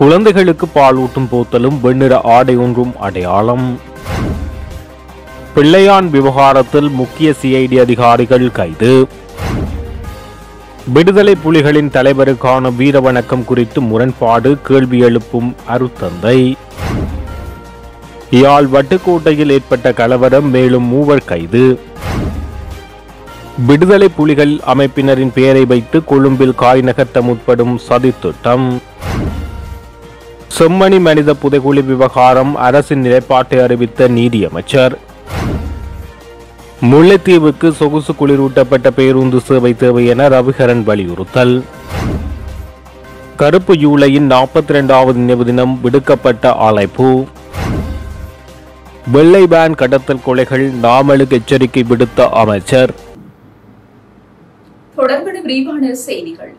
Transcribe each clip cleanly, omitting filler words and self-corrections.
குழந்தைகளுக்கு பாலூட்டும் போத்தலும் வெண்ணிற ஆடை ஒன்றும் அடையாளம். பிள்ளையான் விவகாரத்தில் முக்கிய சிஐடி அதிகாரிகள் கைது. விடுதலை புலிகளின் தலைவருக்கான வீர வணக்கம் குறித்து முரண்பாடு, கேள்வி எழுப்பும் அருத்தந்தை. யாழ் வட்டுக்கோட்டையில் ஏற்பட்ட கலவரம், மேலும் 3 கைது. விடுதலை புலிகள் அமைப்பினரின் பெயரை வைத்து கொழும்பில் காய் நகர்த்த முற்படும் சதித்திட்டம். செம்மணி மனித புதைகுழி விவகாரம், அரசின் நிலைப்பாட்டை அறிவித்த நீதியமைச்சர். முல்லைத்தீவுக்கு சொகுசு குளிரூட்டப்பட்ட பேருந்து சேவை தேவை என ரவிகரன் வலியுறுத்தல். கருப்பு ஜூலையின் 42வது நினைவு தினம் விடுக்கப்பட்ட அழைப்பு. வெள்ளை வேன் கடத்தல் கொலைகள், நாமலுக்கு எச்சரிக்கை விடுத்த அமைச்சர். தொடர்புட விரிவான செய்திகள்.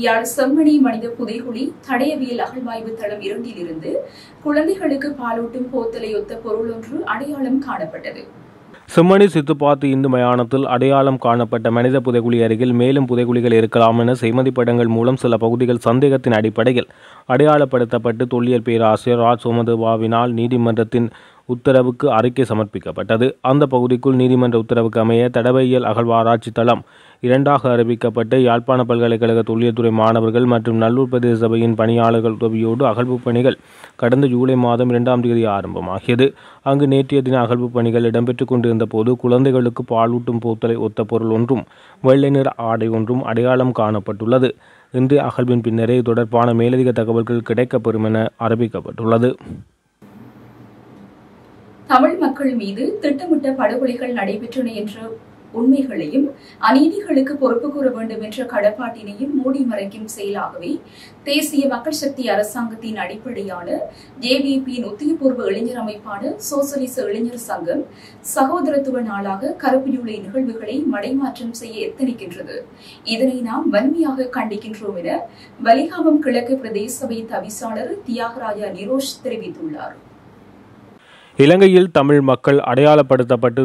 யாழ் செம்மணி மனித புதைகுழி தடயவியல் அகழ்வாய்வு தளம் 2 குழந்தைகளுக்கு பாலூட்டும் போத்தலை ஒத்த பொருள் ஒன்று அடையாளம் காணப்பட்டது. செம்மணி சித்துப்பாத்து இந்து மயானத்தில் அடையாளம் காணப்பட்ட மனித புதைகுழி அருகில் மேலும் புதைகுழிகள் இருக்கலாம் என செய்மதி படங்கள் மூலம் சில பகுதிகள் சந்தேகத்தின் அடிப்படையில் அடையாளப்படுத்தப்பட்டு தொல்லியல் பேராசிரியர் ராஜ் சோமதேவாவினால் நீதிமன்றத்தின் உத்தரவுக்கு அறிக்கை சமர்ப்பிக்கப்பட்டது. அந்த பகுதிக்குள் நீதிமன்ற உத்தரவுக்கு அமைய தடயவியல் அகழ்வாராய்ச்சி தளம் 2ஆக அறிவிக்கப்பட்டு யாழ்ப்பாண பல்கலைக்கழக தொல்லியல்துறை மாணவர்கள் மற்றும் நல்லூர் பிரதேச சபையின் பணியாளர்கள் உதவியோடு அகழ்வு பணிகள் கடந்த ஜூலை மாதம் 2ஆம் தேதி ஆரம்பமாகியது. அங்கு நேற்றைய தின அகழ்வு பணிகள் இடம்பெற்றுக் கொண்டிருந்த போது குழந்தைகளுக்கு பாலூட்டும் போத்தலை ஒத்த பொருள் ஒன்றும் வெள்ளை நிற ஆடை ஒன்றும் அடையாளம் காணப்பட்டுள்ளது. இன்று அகழ்வின் பின்னரே தொடர்பான மேலதிக தகவல்கள் கிடைக்கப்பெறும் என அறிவிக்கப்பட்டுள்ளது. தமிழ் மக்கள் மீது திட்டமிட்ட படுகொலைகள் நடைபெற்றன என்ற உண்மைகளையும் அநீதிகளுக்கு பொறுப்பு கூற வேண்டும் என்ற கடப்பாட்டினையும் மூடி மறைக்கும் செயலாகவே தேசிய மக்கள் சக்தி அரசாங்கத்தின் அடிப்படையான ஜேவிபியின் உத்தியபூர்வ இளைஞர் அமைப்பான சோசலிச இளைஞர் சங்கம் சகோதரத்துவ நாளாக கருப்பு ஜூலை நிகழ்வுகளை மடைமாற்றம் செய்ய எத்தனிக்கின்றது. இதனை நாம் வன்மையாக கண்டிக்கின்றோம் என வலிகாமம் கிழக்கு பிரதேச சபை தவிசாளர் தியாகராஜா நிரோஷ் தெரிவித்துள்ளார். இலங்கையில் தமிழ் மக்கள் அடையாளப்படுத்தப்பட்டு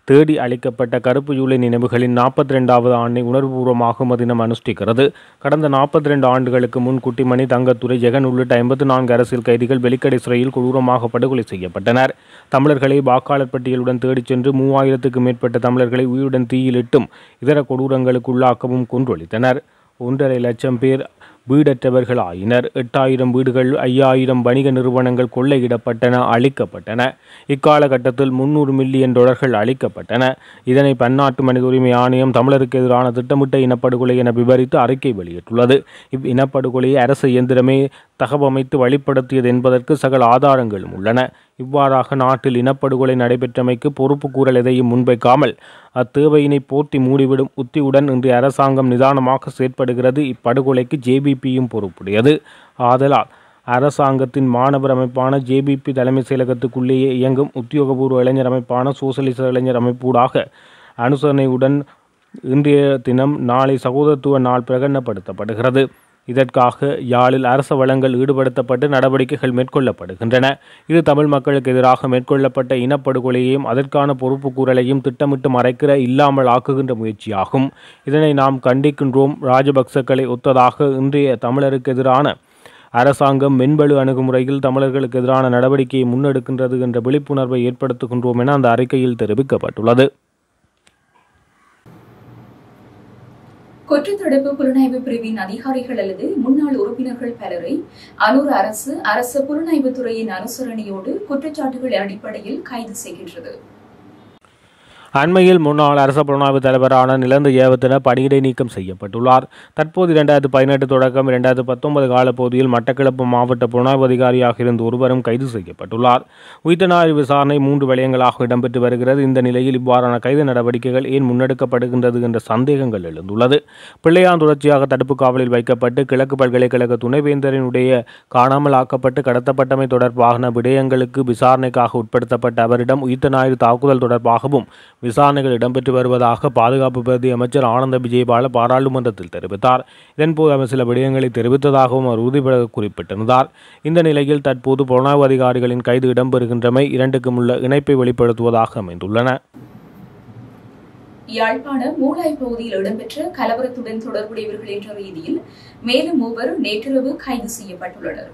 தேடி அளிக்கப்பட்ட கருப்பு ஜூலை நினைவுகளின் 42வது ஆண்டை உணர்வுபூர்வமாக தினம் அனுஷ்டிக்கிறது. கடந்த 42 ஆண்டுகளுக்கு முன் குட்டிமணி, தங்கத்துறை, ஜெகன் உள்ளிட்ட 54 அரசியல் கைதிகள் வெலிக்கடை சிறையில் கொடூரமாக படுகொலை செய்யப்பட்டனர். தமிழர்களை வாக்காளர் பட்டியலுடன் தேடிச் சென்று 3000க்கும் மேற்பட்ட தமிழர்களை உயிருடன் தீயிலிட்டும் இதர கொடூரங்களுக்கு உள்ளாக்கவும் கொன்றொழித்தனர். 1.5 லட்சம் பேர் வீடற்றவர்கள் ஆயினர். 8000 வீடுகள், 5000 வணிக நிறுவனங்கள் கொள்ளையிடப்பட்டன, அழிக்கப்பட்டன. இக்காலகட்டத்தில் 300 மில்லியன் டாலர்கள் அளிக்கப்பட்டன. இதனை பன்னாட்டு மனித உரிமை ஆணையம் தமிழருக்கு எதிரான திட்டமிட்ட இனப்படுகொலை என விவரித்து அறிக்கை வெளியிட்டுள்ளது. இவ்வினப்படுகொலையை அரசு இயந்திரமே தகவமைத்து வழிப்படுத்தியது என்பதற்கு சகல ஆதாரங்களும் உள்ளன. இவ்வாறாக நாட்டில் இனப்படுகொலை நடைபெற்றமைக்கு பொறுப்பு கூறல் எதையும் முன்வைக்காமல் அத்தேவையினை போர்த்தி மூடிவிடும் உத்தியுடன் இன்று அரசாங்கம் நிதானமாக செயற்படுகிறது. இப்படுகொலைக்கு ஜேபிபியும் பொறுப்புடையது. ஆதலால் அரசாங்கத்தின் மாணவர் அமைப்பான ஜேபிபி தலைமை செயலகத்துக்குள்ளேயே இயங்கும் உத்தியோகபூர்வ இளைஞர் அமைப்பான சோசலிச இளைஞர் அமைப்பூடாக அனுசரணையுடன் இன்றைய தினம் நாளை சகோதரத்துவ நாள் பிரகடனப்படுத்தப்படுகிறது. இதற்காக யாழில் அரச வளங்கள் ஈடுபடுத்தப்பட்டு நடவடிக்கைகள் மேற்கொள்ளப்படுகின்றன. இது தமிழ் மக்களுக்கு எதிராக மேற்கொள்ளப்பட்ட இனப்படுகொலையையும் அதற்கான பொறுப்பு கூறலையும் திட்டமிட்டு மறைக்கிற இல்லாமல் ஆக்குகின்ற முயற்சியாகும். இதனை நாம் கண்டிக்கின்றோம். ராஜபக்சக்களை ஒத்ததாக இன்றைய தமிழருக்கு எதிரான அரசாங்கம் மென்பழு அணுகுமுறையில் தமிழர்களுக்கு எதிரான நடவடிக்கையை முன்னெடுக்கின்றது என்ற விழிப்புணர்வை ஏற்படுத்துகின்றோம் என அந்த அறிக்கையில் தெரிவிக்கப்பட்டுள்ளது. குற்றத்தடுப்பு புலனாய்வு பிரிவின் அதிகாரிகள் அல்லது முன்னாள் உறுப்பினர்கள் பலரை அனூர் அரசு புலனாய்வு துறையின் அனுசரணையோடு குற்றச்சாட்டுகள் அடிப்படையில் கைது செய்கின்றது. அண்மையில் முன்னாள் அரச புலனாய்வு தலைவரான நிலந்த ஏவத்தினர் பணியிடை நீக்கம் செய்யப்பட்டுள்ளார். தற்போது 2018 தொடக்கம் 2019 காலப்பகுதியில் மட்டக்களப்பு மாவட்ட புலனாய்வு அதிகாரியாக இருந்த ஒருவரும் கைது செய்யப்பட்டுள்ளார். உயிர்த்தநாய விசாரணை 3 வலயங்களாக இடம்பெற்று வருகிறது. இந்த நிலையில் இவ்வாறான கைது நடவடிக்கைகள் ஏன் முன்னெடுக்கப்படுகின்றது என்ற சந்தேகங்கள் எழுந்துள்ளது. பிள்ளையான் தொடர்ச்சியாக தடுப்பு காவலில் வைக்கப்பட்டு கிழக்கு பல்கலைக்கழக துணைவேந்தரினுடைய காணாமல் ஆக்கப்பட்டு கடத்தப்பட்டமை தொடர்பான விடயங்களுக்கு விசாரணைக்காக உட்படுத்தப்பட்ட அவரிடம் உயிர்த்தநாய தாக்குதல் தொடர்பாகவும் விசாரணைகள் இடம்பெற்று வருவதாக பாதுகாப்பு பிரதி அமைச்சர் ஆனந்த விஜயபால பாராளுமன்றத்தில் தெரிவித்தார். இதன்போது அவர் சில விடயங்களை தெரிவித்ததாகவும் அவர் உறுதிபட குறிப்பிட்டிருந்தார். இந்த நிலையில் தற்போது புலனாய்வு அதிகாரிகளின் கைது இடம்பெறுகின்றமை இரண்டுக்கும் உள்ள இணைப்பை வெளிப்படுத்துவதாக அமைந்துள்ளன. யாழ்ப்பாண மூலாய் பகுதியில் இடம்பெற்ற கலவரத்துடன் தொடர்புடையவர்கள் என்ற ரீதியில் மேலும் 3 நேற்றிரவு கைது செய்யப்பட்டுள்ளனர்.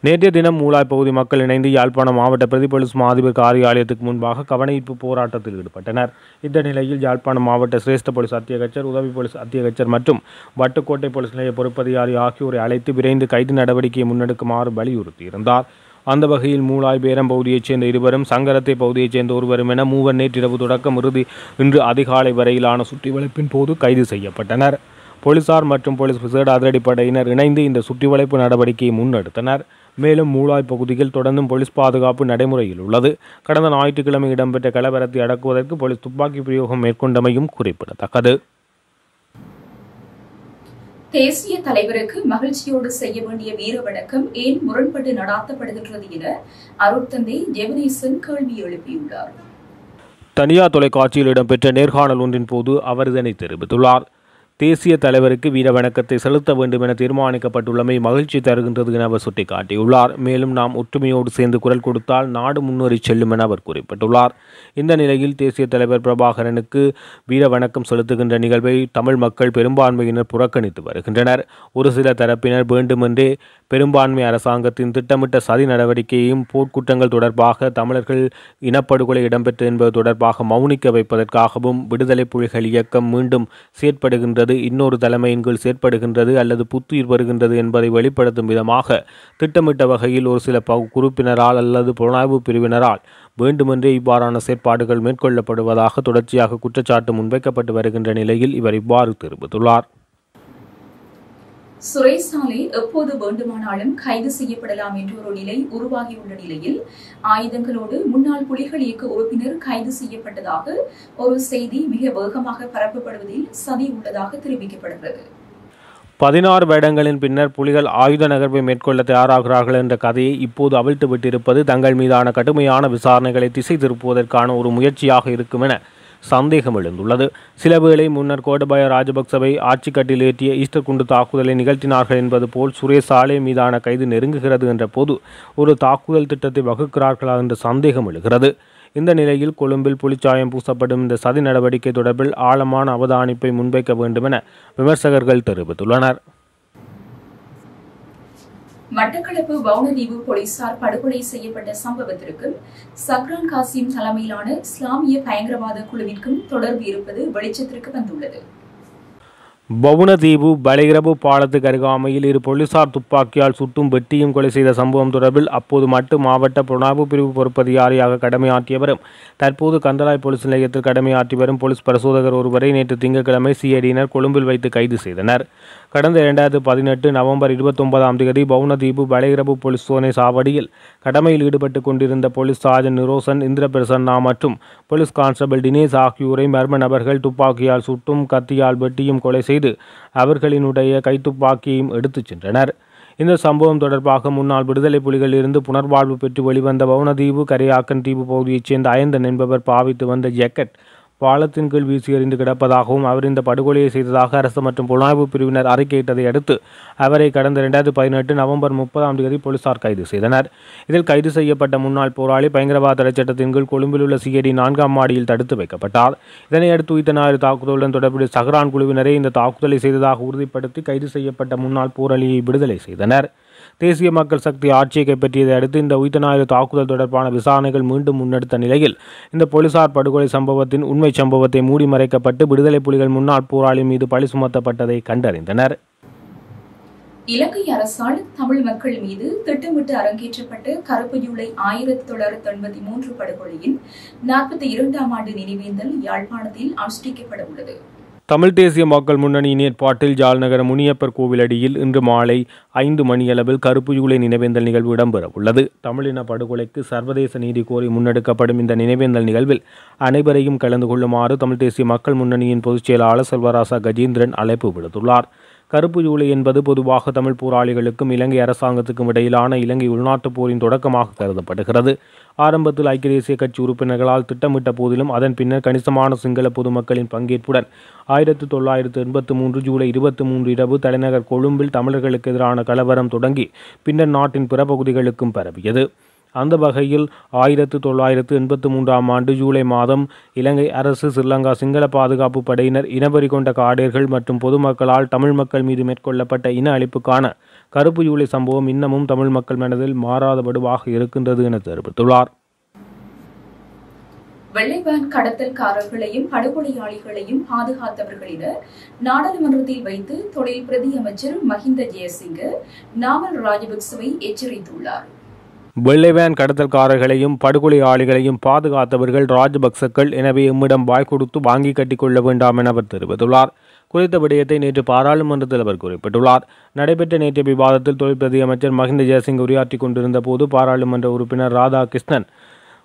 நேற்றைய தினம் மூலாய் பகுதி மக்கள் இணைந்து யாழ்ப்பாணம் மாவட்ட பிரதி போலீஸ் மா அதிபர் காரியாலயத்துக்கு முன்பாக கவனஈர்ப்பு போராட்டத்தில் ஈடுபட்டனர். இந்த நிலையில் யாழ்ப்பாணம் மாவட்ட சிரேஷ்ட போலீஸ் அத்தியகச்சர், உதவி போலீஸ் அத்தியகச்சர் மற்றும் வட்டுக்கோட்டை போலீஸ் நிலைய பொறுப்பதிகாரி ஆகியோரை அழைத்து விரைந்து கைது நடவடிக்கையை முன்னெடுக்குமாறு வலியுறுத்தியிருந்தார். அந்த வகையில் மூலாய் பேரம் பகுதியைச் சேர்ந்த இருவரும், சங்கரத்தை பகுதியைச் சேர்ந்த ஒருவரும் என மூவர் நேற்றிரவு தொடக்கம் இன்று அதிகாலை வரையிலான சுற்றிவளைப்பின் போது கைது செய்யப்பட்டனர். போலீசார் மற்றும் போலீஸ் விசேட அதிரடிப்படையினர் இணைந்து இந்த சுற்றிவளைப்பு நடவடிக்கையை முன்னெடுத்தனர். மேலும் மூலாய் பகுதியில் தொடர்ந்தும் போலீஸ் பாதுகாப்பு நடைமுறையில் உள்ளது. கடந்த ஞாயிற்றுக்கிழமை இடம்பெற்ற கலவரத்தை அடக்குவதற்கு போலீஸ் துப்பாக்கி பிரயோகம் மேற்கொண்டமையும் குறிப்பிடத்தக்கது. தேசிய தலைவருக்கு மகிழ்ச்சியோடு செய்ய வேண்டிய வீர வணக்கம் ஏன் முரண்பட்டு நடாத்தப்படுகின்றது என அருட்தந்தை ஜெவனேசன் கேள்வி எழுப்பியுள்ளார். தனியார் தொலைக்காட்சியில் இடம்பெற்ற நேர்காணல் ஒன்றின் போது அவர் இதனை தெரிவித்துள்ளார். தேசிய தலைவருக்கு வீர வணக்கத்தை செலுத்த வேண்டும் என தீர்மானிக்கப்பட்டுள்ளமை மகிழ்ச்சி தருகின்றது என அவர் சுட்டிக்காட்டியுள்ளார். மேலும் நாம் ஒற்றுமையோடு சேர்ந்து குரல் கொடுத்தால் நாடு முன்னேறி செல்லும் என அவர் குறிப்பிட்டுள்ளார். இந்த நிலையில் தேசிய தலைவர் பிரபாகரனுக்கு வீர வணக்கம் செலுத்துகின்ற நிகழ்வை தமிழ் மக்கள் பெரும்பான்மையினர் புறக்கணித்து வருகின்றனர். ஒரு சில தரப்பினர் வேண்டுமென்றே பெரும்பான்மை அரசாங்கத்தின் திட்டமிட்ட சதி நடவடிக்கையையும் போர்க்குற்றங்கள் தொடர்பாக தமிழர்கள் இனப்படுகொலை இடம்பெற்றது என்பது தொடர்பாக மௌனிக்க வைப்பதற்காகவும் விடுதலை புலிகள் இயக்கம் மீண்டும் செயற்படுகின்றது, இன்னொரு தலைமையின் கீழ் செயற்படுகின்றது அல்லது புத்துயிர் வருகின்றது என்பதை வெளிப்படுத்தும் விதமாக திட்டமிட்ட வகையில் ஒரு சில குறுப்பினரால் அல்லது புலனாய்வு பிரிவினரால் வேண்டுமென்றே இவ்வாறான செயற்பாடுகள் மேற்கொள்ளப்படுவதாக தொடர்ச்சியாக குற்றச்சாட்டு முன்வைக்கப்பட்டு வருகின்ற நிலையில் இவர் இவ்வாறு தெரிவித்துள்ளார். சுரேசாலை எப்போது வேண்டுமானாலும் கைது செய்யப்படலாம் என்ற ஒரு நிலை உருவாகியுள்ள நிலையில் ஆயுதங்களோடு முன்னாள் புலிகள் இயக்க உறுப்பினர் கைது செய்யப்பட்டதாக ஒரு செய்தி மிக வேகமாக பரப்பப்படுவதில் சதி உள்ளதாக தெரிவிக்கப்படுகிறது. 16 வருடங்களின் பின்னர் புலிகள் ஆயுத நகர்வை மேற்கொள்ள தயாராகிறார்கள் என்ற கதையை இப்போது அவிழ்த்து விட்டிருப்பது தங்கள் மீதான கடுமையான விசாரணைகளை திசை திருப்புவதற்கான ஒரு முயற்சியாக இருக்கும் என சந்தேகம் எழுந்துள்ளது. சிலவேளை முன்னர் கோடபாய ராஜபக்சவை ஆட்சி கட்டில் ஏற்றிய ஈஸ்டர் குண்டு தாக்குதலை நிகழ்த்தினார்கள் என்பது போல் சுரேசாலை மீதான கைது நெருங்குகிறது என்ற போது ஒரு தாக்குதல் திட்டத்தை வகுக்கிறார்களா என்ற சந்தேகம் எழுகிறது. இந்த நிலையில் கொழும்பில் புலிச்சாயம் பூசப்படும் இந்த சதி நடவடிக்கை தொடர்பில் ஆழமான அவதானிப்பை முன்வைக்க வேண்டும் என விமர்சகர்கள் தெரிவித்துள்ளனர். மட்டக்களப்பு வவுனதீவு போலீசார் படுகொலை செய்யப்பட்ட சம்பவத்திற்கும் சக்ரான் காசிம் தலைமையிலான இஸ்லாமிய பயங்கரவாத குழுவிற்கும் தொடர்பு இருப்பது வெளிச்சத்திற்கு வந்துள்ளது. வவுனதீவு பலிரவு பாலத்துக்கு அருகாமையில் இரு போலீசார் துப்பாக்கியால் சுட்டும் வெட்டியும் கொலை செய்த சம்பவம் தொடர்பில் அப்போது மட்டும் மாவட்ட புலனாய்வு பிரிவு பொறுப்பதிகாரியாக கடமையாற்றியவரும் தற்போது கந்தளாய் போலீஸ் நிலையத்தில் கடமையாற்றி வரும் போலீஸ் பரிசோதகர் ஒருவரை நேற்று திங்கட்கிழமை சிஐடியினர் கொழும்பில் வைத்து கைது செய்தனர். கடந்த 2018 நவம்பர் 29 வவுனதீவு பலிரவு போலீஸ் சோதனை சாவடியில் கடமையில் ஈடுபட்டு கொண்டிருந்த போலீஸ் சார்ஜன் நிரோசன், இந்திர பிரசன்னா மற்றும் போலீஸ் கான்ஸ்டபிள் தினேஷ் ஆகியோரை மர்ம நபர்கள் துப்பாக்கியால் சுட்டும் கத்தியால் வெட்டியும் கொலை செய்து அவர்களினுடைய கைத்துப்பாக்கியையும் எடுத்துச் சென்றனர். இந்த சம்பவம் தொடர்பாக முன்னாள் விடுதலை புலிகளில் இருந்து புனர்வாழ்வு பெற்று வெளிவந்த வவுனதீவு கரையாக்கன் தீவு பகுதியைச் சேர்ந்த அயந்தன் என்பவர் பாவித்து வந்த ஜக்கெட் பாலத்தின் கீழ் வீசி எறிந்து கிடப்பதாகவும் அவர் இந்த படுகொலையை செய்ததாக அரசு மற்றும் புலனாய்வு பிரிவினர் அறிக்கையிட்டதை அடுத்து அவரை கடந்த 2018 நவம்பர் 30 போலீசார் கைது செய்தனர். இதில் கைது செய்யப்பட்ட முன்னாள் போராளி பயங்கரவாத தடை சட்டத்தின் கீழ் கொழும்பில் உள்ள சிஐடி 4ஆம் மாடியில் தடுத்து வைக்கப்பட்டார். இதனையடுத்து உயிர்த்த ஞாயிறு தாக்குதலுடன் தொடர்புடைய சஹ்ரான் குழுவினரே இந்த தாக்குதலை செய்ததாக உறுதிப்படுத்தி கைது செய்யப்பட்ட முன்னாள் போராளியை விடுதலை செய்தனர். தேசிய மக்கள் சக்தி ஆட்சியை கைப்பற்றியதை அடுத்து இந்த உயிர்த்த ஞாயிறு தாக்குதல் தொடர்பான விசாரணைகள் மீண்டும் முன்னெடுத்த நிலையில் இந்த போலீசார் படுகொலை சம்பவத்தின் உண்மை சம்பவத்தை மூடி மறைக்கப்பட்டு விடுதலை புலிகள் முன்னாள் போராளி மீது பழி சுமத்தப்பட்டதை கண்டறிந்தனர். இலங்கை அரசால் தமிழ் மக்கள் மீது திட்டமிட்டு அரங்கேற்றப்பட்ட கருப்பு ஜூலை 1993 படுகொலையின் 42ஆம் ஆண்டு நினைவேந்தல் யாழ்ப்பாணத்தில் அனுஷ்டிக்கப்பட உள்ளது. தமிழ் தேசிய மக்கள் முன்னணியின் ஏற்பாட்டில் ஜாழ்நகர முனியப்பர் கோவிலடியில் இன்று மாலை 5 மணியளவில் கருப்பு ஜூலை நினைவேந்தல் நிகழ்வு இடம்பெற உள்ளது. தமிழின படுகொலைக்கு சர்வதேச நீதி கோரி முன்னெடுக்கப்படும் இந்த நினைவேந்தல் நிகழ்வில் அனைவரையும் கலந்து கொள்ளுமாறு தமிழ் தேசிய மக்கள் முன்னணியின் பொதுச் செயலாளர் செல்வராசா கஜேந்திரன் அழைப்பு விடுத்துள்ளார். கருப்பு ஜூலை என்பது பொதுவாக தமிழ் போராளிகளுக்கும் இலங்கை அரசாங்கத்துக்கும் இடையிலான இலங்கை உள்நாட்டுப் போரின் தொடக்கமாக கருதப்படுகிறது. ஆரம்பத்தில் ஐக்கிய தேசிய கட்சி உறுப்பினர்களால் திட்டமிட்ட போதிலும் அதன் பின்னர் கணிசமான சிங்கள பொதுமக்களின் பங்கேற்புடன் 1983 ஜூலை 23 இரவு தலைநகர் கொழும்பில் தமிழர்களுக்கு எதிரான கலவரம் தொடங்கி பின்னர் நாட்டின் பிற பகுதிகளுக்கும் பரவியது. அந்த வகையில் 1983ஆம் ஆண்டு ஜூலை மாதம் இலங்கை அரசு ஸ்ரீலங்கா சிங்கள பாதுகாப்பு படையினர் இனவெறி கொண்ட காடேர்கள் மற்றும் பொதுமக்களால் தமிழ் மக்கள் மீது மேற்கொள்ளப்பட்ட இன அழிப்புக்கான கருப்பு ஜூலை சம்பவம் இன்னமும் தமிழ் மக்கள் மனதில் மாறாத வடுவாக இருக்கின்றது என தெரிவித்துள்ளார். வெள்ளைவான் கடத்தல்காரர்களையும் படுகொலையாளிகளையும் பாதுகாத்தவர்களினர் நாடாளுமன்றத்தில் வைத்து தொழில் பிரதி அமைச்சர் மஹிந்த ஜெயசிங்க நாமல் ராஜபக்சவை எச்சரித்துள்ளார். வெள்ளைவேன் கடத்தல்காரர்களையும் படுகொலையாளிகளையும் பாதுகாத்தவர்கள் ராஜபக்சக்கள், எனவே எம்மிடம் வாய் கொடுத்து வாங்கி கட்டிக் கொள்ள வேண்டாம் என அவர் தெரிவித்துள்ளார். குறித்த விடயத்தை நேற்று பாராளுமன்றத்தில் அவர் குறிப்பிட்டுள்ளார். நடைபெற்ற நேற்றைய விவாதத்தில் தொழில் பிரதி அமைச்சர் மஹிந்த ஜெயசிங் உரையாற்றிக் கொண்டிருந்த போது பாராளுமன்ற உறுப்பினர் ராதாகிருஷ்ணன்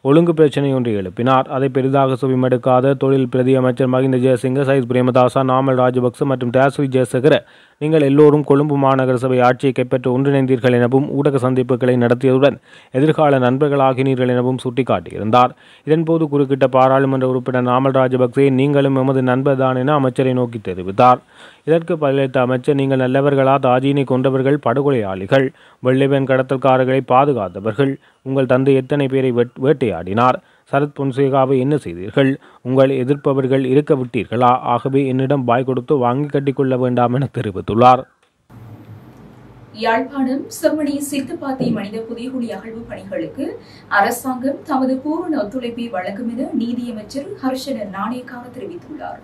ஒழுங்கு பிரச்சினை ஒன்றை எழுப்பினார். அதை பெரிதாக செவிமடுக்காத தொழில் பிரதி அமைச்சர் மஹிந்த ஜெயசிங்க, சயித் பிரேமதாசா, நாமல் ராஜபக்ச மற்றும் டேஸ்ரி ஜெயசேகர, நீங்கள் எல்லோரும் கொழும்பு மாநகர சபை ஆட்சியை கைப்பற்ற ஒன்றிணைந்தீர்கள் எனவும் ஊடக சந்திப்புகளை நடத்தியதுடன் எதிர்கால நண்பர்களாகினீர்கள் எனவும் சுட்டிக்காட்டியிருந்தார். இதன்போது குறுக்கிட்ட பாராளுமன்ற உறுப்பினர் நாமல் ராஜபக்சே, நீங்களும் எமது நண்பர் தான் என அமைச்சரை நோக்கி தெரிவித்தார். இதற்கு பதிலளித்த அமைச்சர், நீங்கள் நல்லவர்களா? தாஜினை கொண்டவர்கள் படுகொலையாளிகள், வெள்ளைவேன் கடத்தல்காரர்களை பாதுகாத்தவர்கள். உங்கள் தந்தை எத்தனை பேரை வேட்டையாடினார்? சரத் பொன்சேகாவை என்ன செய்தீர்கள்? உங்கள் எதிர்ப்பவர்கள் இருக்க விட்டீர்களா? ஆகவே என்னிடம் வாய் கொடுத்து வாங்கி கட்டிக்கொள்ள வேண்டாம் என தெரிவித்துள்ளார். யாழ்ப்பாணம் செம்மணி சித்துப்பாத்தி மனித புதைகுழி அகழ்வு பணிகளுக்கு அரசாங்கம் தமது பூரண ஒத்துழைப்பை வழங்கும் என நீதியமைச்சர் ஹர்ஷன நாணயக்கார தெரிவித்துள்ளார்.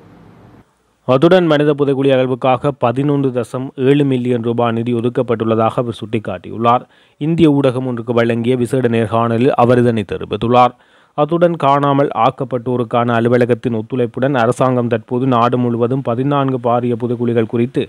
அத்துடன் மனித புதைகுழி அகழ்வுக்காக 11.7 மில்லியன் ரூபாய் நிதி ஒதுக்கப்பட்டுள்ளதாக அவர் சுட்டிக்காட்டியுள்ளார். இந்திய ஊடகம் ஒன்றுக்கு வழங்கிய விசேட நேர்காணலில் அவர் இதனை தெரிவித்துள்ளார். அத்துடன் காணாமல் ஆக்கப்பட்டோருக்கான அலுவலகத்தின் ஒத்துழைப்புடன் அரசாங்கம் தற்போது நாடு முழுவதும் 14 பாரிய புதைகுழிகள் குறித்து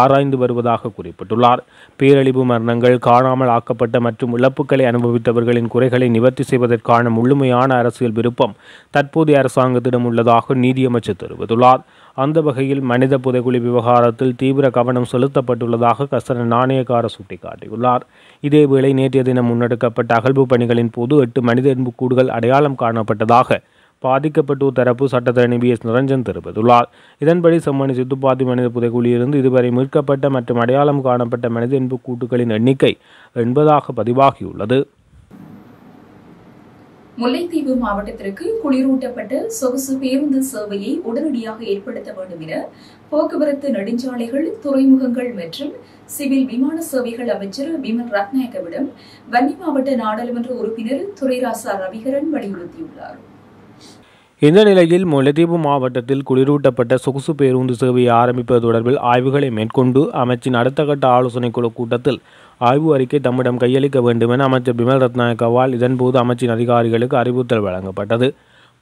ஆராய்ந்து வருவதாக குறிப்பிட்டுள்ளார். பேரழிவு மரணங்கள், காணாமல் ஆக்கப்பட்ட மற்றும் இழப்புகளை அனுபவித்தவர்களின் குறைகளை நிவர்த்தி செய்வதற்கான முழுமையான அரசியல் விருப்பம் தற்போதைய அரசாங்கத்திடம் உள்ளதாக நீதியமைச்சர் தெரிவித்துள்ளார். அந்த வகையில் மனித புதைகுழி விவகாரத்தில் தீவிர கவனம் செலுத்தப்பட்டுள்ளதாக கசன நாணயக்கார சுட்டிக்காட்டியுள்ளார். இதேவேளை நேற்றைய தினம் முன்னெடுக்கப்பட்ட அகழ்வு பணிகளின் போது 8 மனித எலும்புக்கூடுகள் அடையாளம் காணப்பட்டதாக பாதிக்கப்பட்டோர் தரப்பு சட்டத்தரணி BS நிரஞ்சன் தெரிவித்துள்ளார். இதன்படி செம்மணி சித்துப்பாத்தி மனித புதைகுழியிலிருந்து இதுவரை மீட்கப்பட்ட மற்றும் அடையாளம் காணப்பட்ட மனித எலும்புக்கூட்டுகளின் எண்ணிக்கை 80ஆக பதிவாகியுள்ளது. முல்லைத்தீவு மாவட்டத்திற்கு குளிரூட்டப்பட்ட சொகுசு பேருந்து சேவையை உடனடியாக ஏற்படுத்த வேண்டும் என போக்குவரத்து, நெடுஞ்சாலைகள், துறைமுகங்கள் மற்றும் சிவில் விமான சேவைகள் அமைச்சர் விமல் ரத்நாயக்கவிடம் வன்னி மாவட்ட நாடாளுமன்ற உறுப்பினர் துரைராசா ரவிகரன் வலியுறுத்தியுள்ளார். இந்த நிலையில் முல்லைத்தீவு மாவட்டத்தில் குளிரூட்டப்பட்ட சொகுசு பேருந்து சேவையை ஆரம்பிப்பது தொடர்பில் ஆய்வுகளை மேற்கொண்டு அமைச்சின் அடுத்த கட்ட ஆலோசனை குழு கூட்டத்தில் ஆய்வு அறிக்கை தம்மிடம் கையளிக்க வேண்டும் என அமைச்சர் பிமல் ரத்நாயக்கவால் இதன்போது அமைச்சின் அதிகாரிகளுக்கு அறிவுறுத்தல் வழங்கப்பட்டது.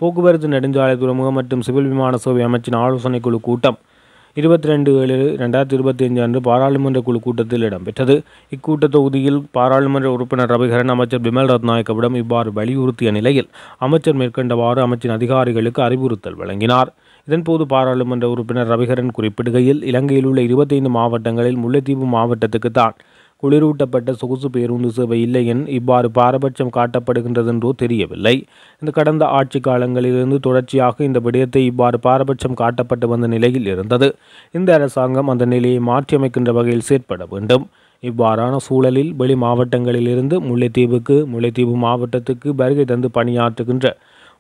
போக்குவரத்து, நெடுஞ்சாலை, துறைமுகம் மற்றும் சிவில் விமான சேவை அமைச்சின் ஆலோசனை குழு கூட்டம் 22/7/2025 அன்று பாராளுமன்ற குழு கூட்டத்தில் இடம்பெற்றது. இக்கூட்ட தொகுதியில் பாராளுமன்ற உறுப்பினர் ரவிகரன் அமைச்சர் பிமல் ரத்நாயக்கவிடம் இவ்வாறு வலியுறுத்திய நிலையில் அமைச்சர் மேற்கண்டவாறு அமைச்சின் அதிகாரிகளுக்கு அறிவுறுத்தல் வழங்கினார். இதன்போது பாராளுமன்ற உறுப்பினர் ரவிகரன் குறிப்பிடுகையில், இலங்கையில் உள்ள 25 மாவட்டங்களில் முல்லைத்தீவு மாவட்டத்துக்கு தான் குளிரூட்டப்பட்ட சொகுசு பேருந்து சேவை இல்லை என இவ்வாறு பாரபட்சம் காட்டப்படுகின்றதென்றோ தெரியவில்லை. இந்த கடந்த ஆட்சி காலங்களிலிருந்து தொடர்ச்சியாக இந்த விடயத்தை இவ்வாறு பாரபட்சம் காட்டப்பட்டு வந்த நிலையில் இருந்தது. இந்த அரசாங்கம் அந்த நிலையை மாற்றியமைக்கின்ற வகையில் செயற்பட வேண்டும். இவ்வாறான சூழலில் வெளி மாவட்டங்களிலிருந்து முல்லைத்தீவு மாவட்டத்துக்கு வருகை தந்து பணியாற்றுகின்ற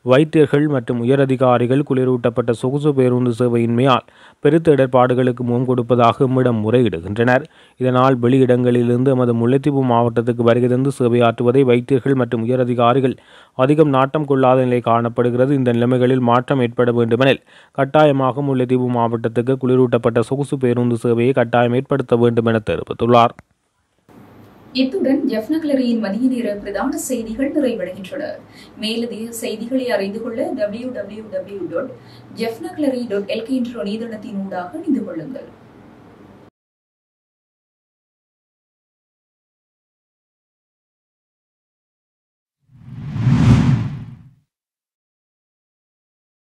வைத்தியர்கள் மற்றும் உயரதிகாரிகள் குளிரூட்டப்பட்ட சொகுசு பேருந்து சேவையின்மையால் பெருத்த இடர்பாடுகளுக்கு முகம் கொடுப்பதாக நம்மிடம் முறையிடுகின்றனர். இதனால் வெளியிடங்களிலிருந்து எமது முல்லைத்தீவு மாவட்டத்துக்கு வருகை தந்து சேவையாற்றுவதை வைத்தியர்கள் மற்றும் உயரதிகாரிகள் அதிகம் நாட்டம் கொள்ளாத நிலை காணப்படுகிறது. இந்த நிலைமைகளில் மாற்றம் ஏற்பட வேண்டுமெனில் கட்டாயமாக முல்லைத்தீவு மாவட்டத்துக்கு குளிரூட்டப்பட்ட சொகுசு பேருந்து சேவையை கட்டாயம் ஏற்படுத்த வேண்டும் என தெரிவித்துள்ளார். இத்துடன் ஜெஃப்னக்லரியின் மதிய நேர பிரதான செய்திகள் நிறைவடைகின்றன. மேலதிக செய்திகளை அறிந்து கொள்ள www.jeffnaclery.lk என்ற இணையதளத்தின் ஊடாக இணைந்து கொள்ளுங்கள்.